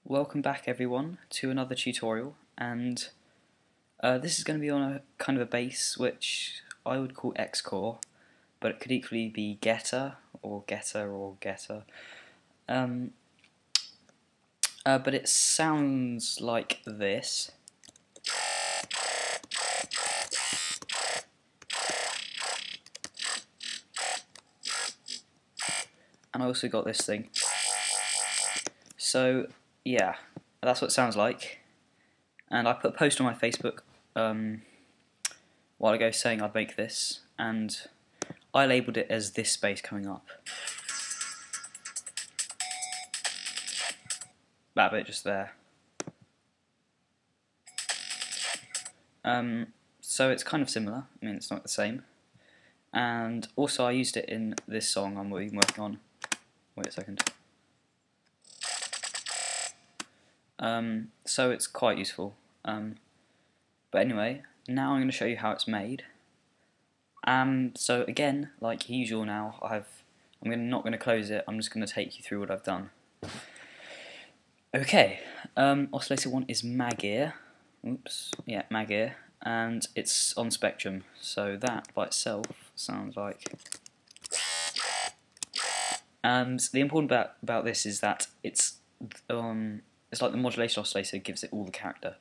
Welcome back everyone to another tutorial, and this is going to be on a kind of a bass which I would call xKore, but it could equally be getter or getter or getter. But it sounds like this. And I also got this thing. So yeah, that's what it sounds like. And I put a post on my Facebook a while ago saying I'd make this, and I labelled it as this bass coming up. That bit just there. So it's kind of similar. I mean, it's not the same. And also I used it in this song I'm working on. Wait a second. So it's quite useful. But anyway, now I'm going to show you how it's made. So again, like usual now, not going to close it, I'm just going to take you through what I've done. Okay, oscillator 1 is mag-ear. Oops, yeah, mag-ear. And it's on spectrum, so that by itself sounds like. And the important about this is that it's like the modulation oscillator gives it all the character.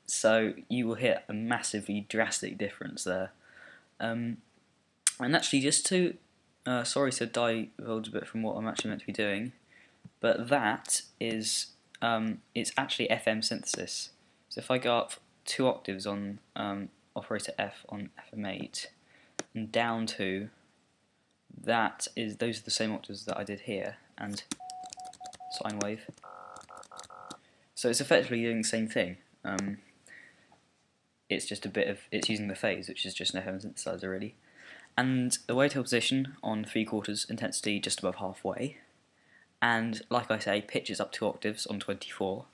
So you will hear a massively drastic difference there. And actually, just to sorry to divulge a bit from what I'm actually meant to be doing, but that is it's actually FM synthesis. So if I go up 2 octaves on operator F on FM8 and down to those are the same octaves that I did here, and sine wave. So it's effectively doing the same thing. It's just it's using the phase, which is just an FM synthesizer really. And the wavetable position on 3/4, intensity just above halfway. And like I say, pitch is up 2 octaves on 24.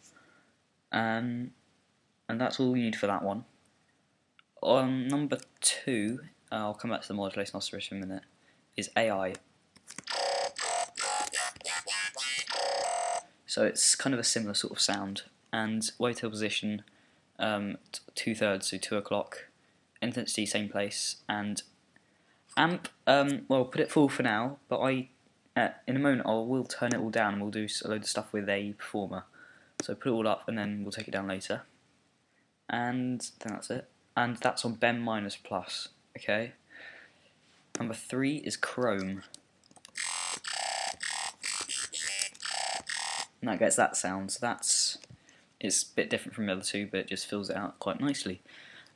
And that's all we need for that one. On number 2, I'll come back to the modulation oscillator in a minute, is AI. So it's kind of a similar sort of sound, and wavetable position 2/3, so 2 o'clock, intensity same place, and amp, well, put it full for now, but in a moment we'll turn it all down and we'll do a load of stuff with a performer. So put it all up and then we'll take it down later. And then that's it. And that's on BEM minus plus, okay? Number 3 is Chrome. And that gets that sound, so it's a bit different from the other two, but it just fills it out quite nicely.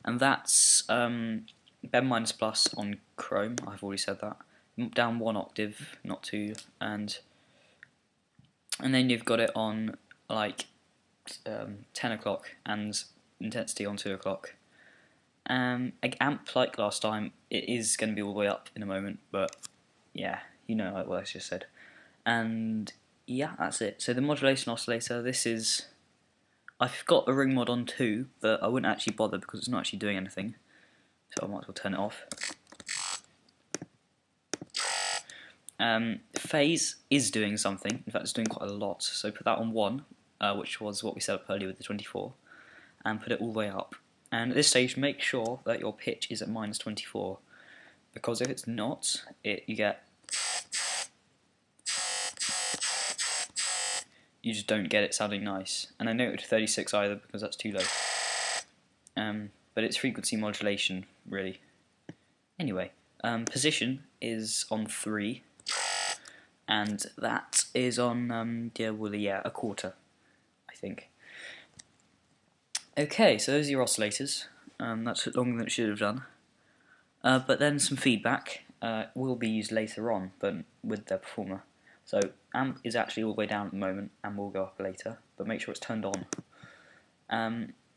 And that's BEM minus plus on Chrome, I've already said that. Down 1 octave, not 2, and then you've got it on like 10 o'clock and intensity on 2 o'clock. Amp, like last time, it is going to be all the way up in a moment, but yeah, you know what I just said. And yeah, that's it. So the modulation oscillator, I've got a ring mod on too, but I wouldn't actually bother because it's not actually doing anything, so I might as well turn it off. Phase is doing something, in fact it's doing quite a lot, so put that on 1, which was what we set up earlier with the 24, and put it all the way up. And at this stage, make sure that your pitch is at minus 24, because if it's not, you just don't get it sounding nice. And I know it to 36 either, because that's too low. But it's frequency modulation, really. Anyway, position is on 3, and that is on a quarter, I think. Okay, so those are your oscillators. That's longer than it should have done. But then some feedback will be used later on, but with the performer. So amp is actually all the way down at the moment, and will go up later, but make sure it's turned on.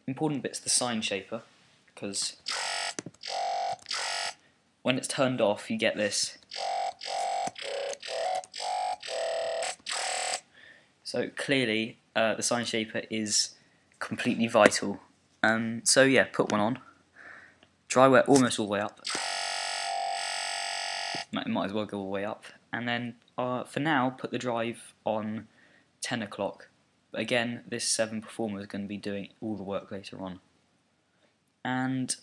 Important bit's the sine shaper, because when it's turned off you get this. So clearly the sine shaper is completely vital. So yeah, put one on. Dry wet almost all the way up. It might as well go all the way up. And then for now, put the drive on 10 o'clock. But again, this 7 performer is going to be doing all the work later on. And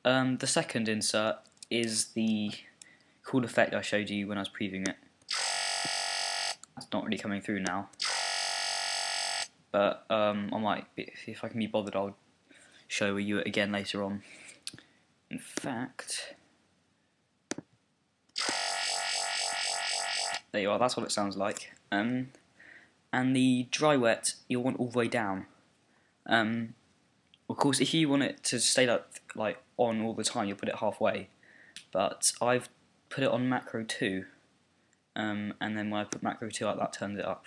the second insert is the cool effect I showed you when I was previewing it. That's not really coming through now. But I might, if I can be bothered, I'll show you it again later on. In fact, there you are, that's what it sounds like. And the dry wet, you'll want all the way down. Of course, if you want it to stay like on all the time, you'll put it halfway. But I've put it on macro 2, and then when I put macro 2 up, that turns it up.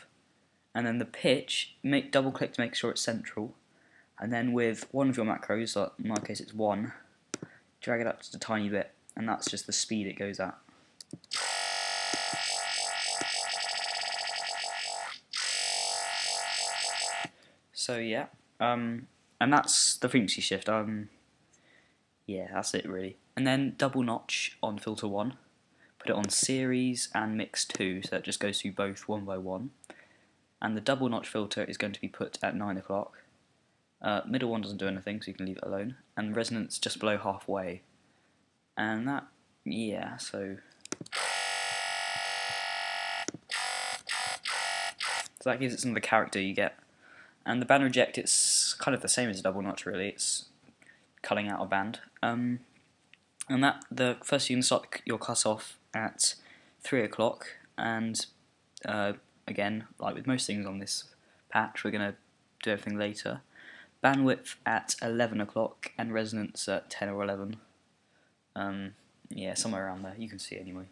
And then the pitch, double click to make sure it's central. And then with one of your macros, like in my case it's 1, drag it up just a tiny bit, and that's just the speed it goes at. So yeah, and that's the frequency shift. Yeah, that's it really. And then double notch on filter 1, put it on series and mix 2, so it just goes through both one by one. And the double notch filter is going to be put at 9 o'clock. Middle one doesn't do anything, so you can leave it alone. And resonance just below halfway. And that, yeah, so that gives it some of the character you get. And the band reject, it's kind of the same as a double notch really, it's culling out a band. And that, first you can start your cut off at 3 o'clock, and again, like with most things on this patch, we're going to do everything later. Bandwidth at 11 o'clock, and resonance at 10 or 11. Yeah, somewhere around there, you can see anyway.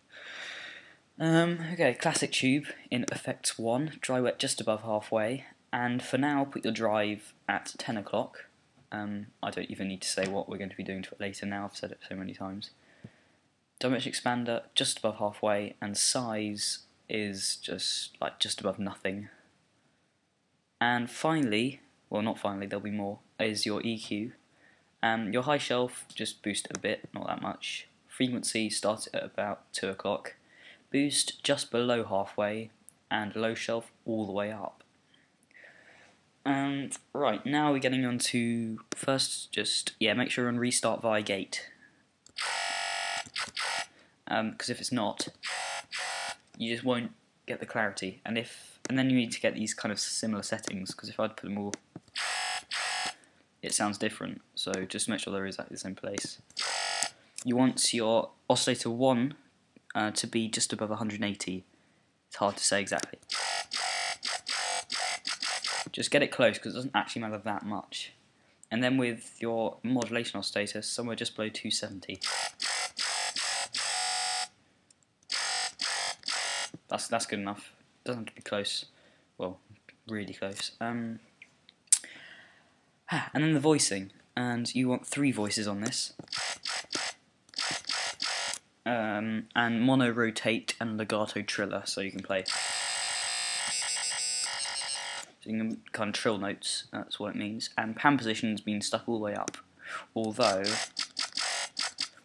Okay, classic tube in effect 1, dry wet just above halfway. And for now, put your drive at 10 o'clock. I don't even need to say what we're going to be doing to it later now, I've said it so many times. Dimension expander just above halfway, and size is just above nothing. And finally, well not finally, there'll be more, is your EQ. Your high shelf, just boost it a bit, not that much. Frequency, start it at about 2 o'clock. Boost just below halfway, and low shelf all the way up. And right, now we're getting on to first make sure you're on restart via gate. Because if it's not, you just won't get the clarity. And then you need to get these kind of similar settings, because if I'd put them all, it sounds different. So just make sure they're exactly the same place. You want your oscillator 1 to be just above 180. It's hard to say exactly. Just get it close, because it doesn't actually matter that much. And then with your modulation oscillator, somewhere just below 270. That's good enough. Doesn't have to be close. Well, really close. And then the voicing, and you want 3 voices on this. And mono rotate and legato triller, so you can play. So you can kind of trill notes, that's what it means. And pan position's been stuck all the way up, although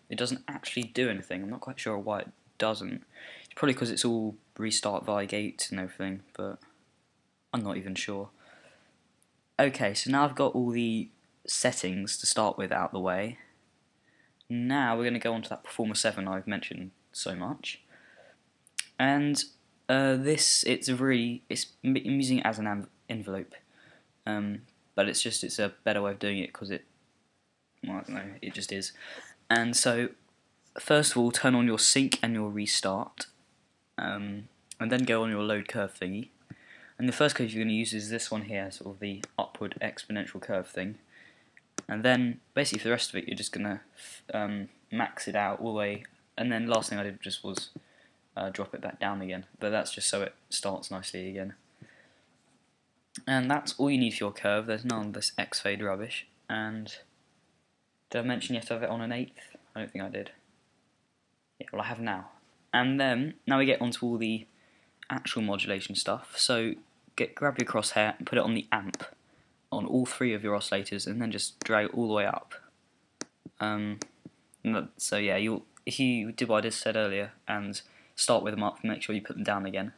it doesn't actually do anything. I'm not quite sure why it doesn't. It's probably because it's all restart via gate and everything, but I'm not even sure. Okay, so now I've got all the settings to start with out the way. Now we're going to go on to that Performer 7 I've mentioned so much. And I'm using it as an envelope, but it's a better way of doing it, because well, I don't know, it just is. And so first of all, turn on your sync and your restart, and then go on your load curve thingy. And the first curve you're going to use is this one here, sort of the upward exponential curve thing. And then basically for the rest of it, you're just going to max it out all the way. And then last thing I did just was drop it back down again, but that's just so it starts nicely again. And that's all you need for your curve. There's none of this X fade rubbish. And did I mention you have to have it on an 1/8? I don't think I did. Yeah, well I have now. And then now we get onto all the actual modulation stuff. So grab your crosshair and put it on the amp on all 3 of your oscillators, and then just drag it all the way up. So yeah, if you did what I just said earlier and start with them up, make sure you put them down again,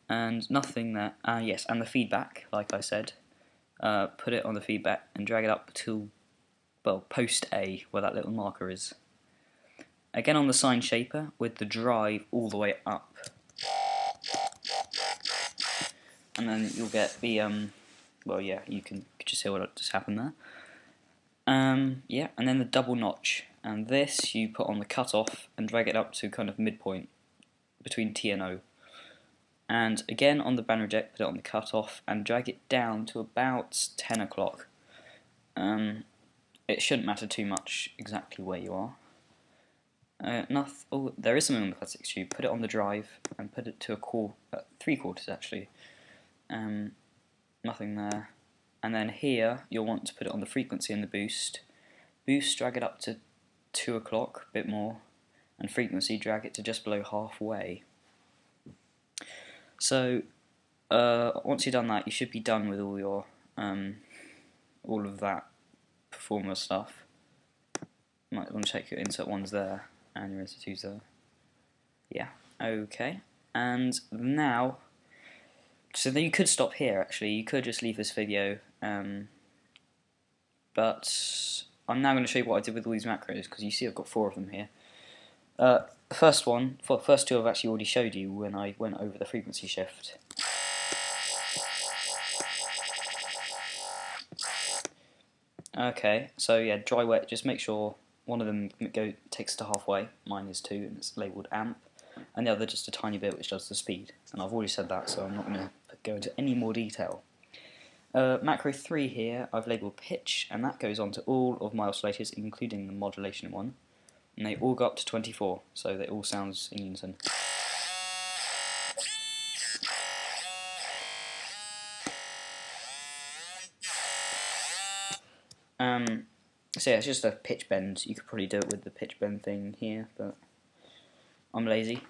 and nothing there. Yes, and the feedback, like I said, put it on the feedback and drag it up till, well, post A, where that little marker is. Again on the sine shaper with the drive all the way up, and then you'll get the well, yeah, you can just hear what just happened there. Yeah, and then the double notch, and this you put on the cutoff and drag it up to kind of midpoint between T and O. And again on the band reject, put it on the cutoff and drag it down to about 10 o'clock. It shouldn't matter too much exactly where you are. Oh, there is something on the classic tube. Put it on the drive and put it to a core, 3/4 actually. Nothing there. And then here you'll want to put it on the frequency and the boost. Boost, drag it up to 2 o'clock, a bit more, and frequency, drag it to just below halfway. So once you've done that, you should be done with all your all of that performer stuff. You might want to check your insert ones there and your insert twos there. Yeah, okay. And now, so then you could stop here actually, you could just leave this video, but I'm now going to show you what I did with all these macros, because you see I've got 4 of them here. The first one, well, the first 2 I've actually already showed you when I went over the frequency shift. Okay, so yeah, dry wet, just make sure one of them takes to halfway, mine is 2 and it's labelled amp, and the other just a tiny bit which does the speed, and I've already said that so I'm not going to go into any more detail. Macro 3 here, I've labelled pitch, and that goes on to all of my oscillators, including the modulation one, and they all go up to 24, so they all sound in unison. So yeah, it's just a pitch bend. You could probably do it with the pitch bend thing here, but I'm lazy.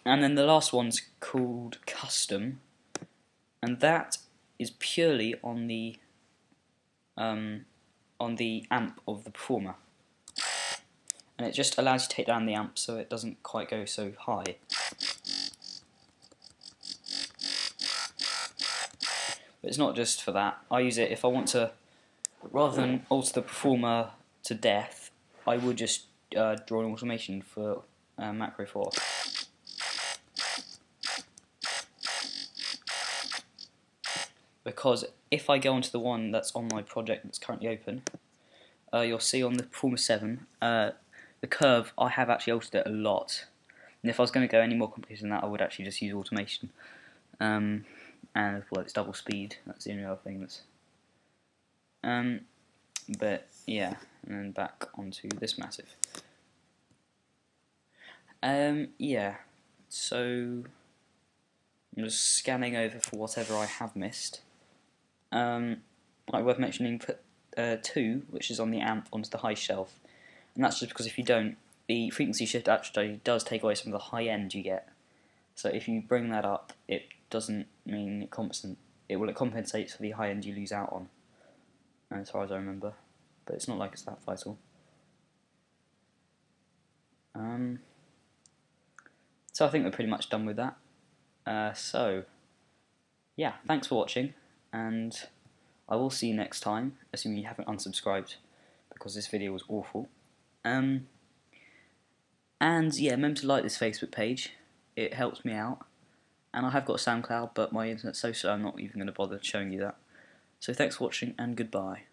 And then the last one's called custom, and that is purely on the amp of the performer, and it just allows you to take down the amp so it doesn't quite go so high. But it's not just for that. I use it if I want to, rather than alter the performer to death, I would just draw an automation for macro 4. Because if I go onto the one that's on my project that's currently open, you'll see on the Performer 7, the curve, I have actually altered it a lot. And if I was going to go any more complicated than that, I would actually just use automation. And well, it's double speed, that's the only other thing that's... but yeah, and then back onto this massive. Yeah, so I'm just scanning over for whatever I have missed. Like worth mentioning, put 2, which is on the amp, onto the high shelf, and that's just because if you don't, the frequency shift actually does take away some of the high end you get. So if you bring that up, it doesn't mean it compensates for the high end you lose out on, as far as I remember. But it's not like it's that vital. So I think we're pretty much done with that. So yeah, thanks for watching, and I will see you next time, assuming you haven't unsubscribed, because this video was awful. And yeah, remember to like this Facebook page, it helps me out. And I have got a SoundCloud, but my internet's so slow I'm not even going to bother showing you that. So thanks for watching, and goodbye.